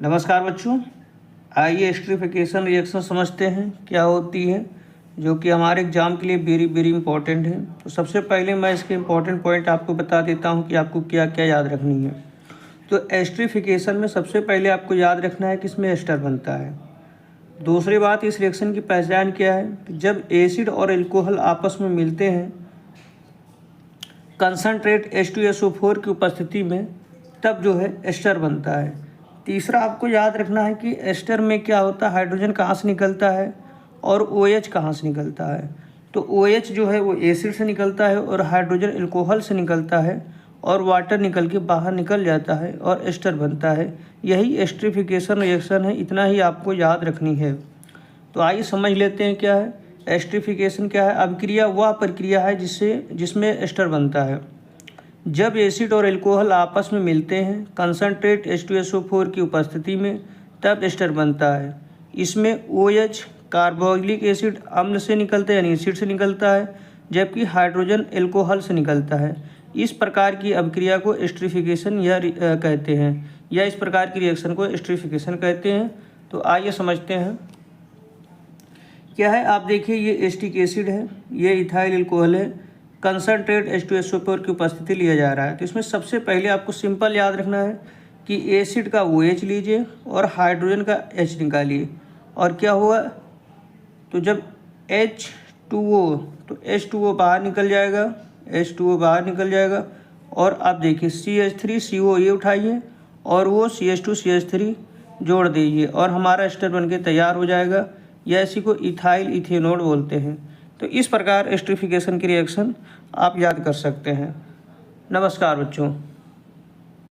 नमस्कार बच्चों, आइए एस्टरीफिकेशन रिएक्शन समझते हैं क्या होती है, जो कि हमारे एग्ज़ाम के लिए वेरी वेरी इंपॉर्टेंट है। तो सबसे पहले मैं इसके इंपॉर्टेंट पॉइंट आपको बता देता हूं कि आपको क्या क्या याद रखनी है। तो एस्टरीफिकेशन में सबसे पहले आपको याद रखना है कि इसमें एस्टर बनता है। दूसरी बात, इस रिएक्शन की पहचान क्या है कि जब एसिड और एल्कोहल आपस में मिलते हैं कंसनट्रेट H2SO4 की उपस्थिति में, तब जो है एस्टर बनता है। तीसरा आपको याद रखना है कि एस्टर में क्या होता है, हाइड्रोजन कहाँ से निकलता है और OH कहाँ से निकलता है। तो OH जो है वो एसिड से निकलता है और हाइड्रोजन एल्कोहल से निकलता है और वाटर निकल के बाहर निकल जाता है और एस्टर बनता है। यही एस्टरीफिकेशन रिएक्शन है, इतना ही आपको याद रखनी है। तो आइए समझ लेते हैं क्या है एस्टरीफिकेशन। क्या है? अभिक्रिया वह प्रक्रिया है जिसमें एस्टर बनता है जब एसिड और एल्कोहल आपस में मिलते हैं कंसनट्रेट H2SO4 की उपस्थिति में, तब एस्टर बनता है। इसमें OH कार्बोक्सिलिक एसिड अम्ल से निकलता है यानी एसिड से निकलता है, जबकि हाइड्रोजन एल्कोहल से निकलता है। इस प्रकार की अभिक्रिया को एस्टरीफिकेशन या कहते हैं, या इस प्रकार की रिएक्शन को एस्टरीफिकेशन कहते हैं। तो आइए समझते हैं क्या है। आप देखिए, ये एसिटिक एसिड है, ये इथाइल एल्कोहल है, कंसनट्रेट H2SO4 की उपस्थिति लिया जा रहा है। तो इसमें सबसे पहले आपको सिंपल याद रखना है कि एसिड का OH लीजिए और हाइड्रोजन का H निकालिए, और क्या हुआ, तो जब H2O, तो H2O बाहर निकल जाएगा, H2O बाहर निकल जाएगा। और आप देखिए CH3CO ये उठाइए और वो CH2CH3 जोड़ दीजिए और हमारा एस्टर बनके तैयार हो जाएगा, या इसी को इथाइल इथेनॉल बोलते हैं। तो इस प्रकार एस्टरीफिकेशन की रिएक्शन आप याद कर सकते हैं। नमस्कार बच्चों।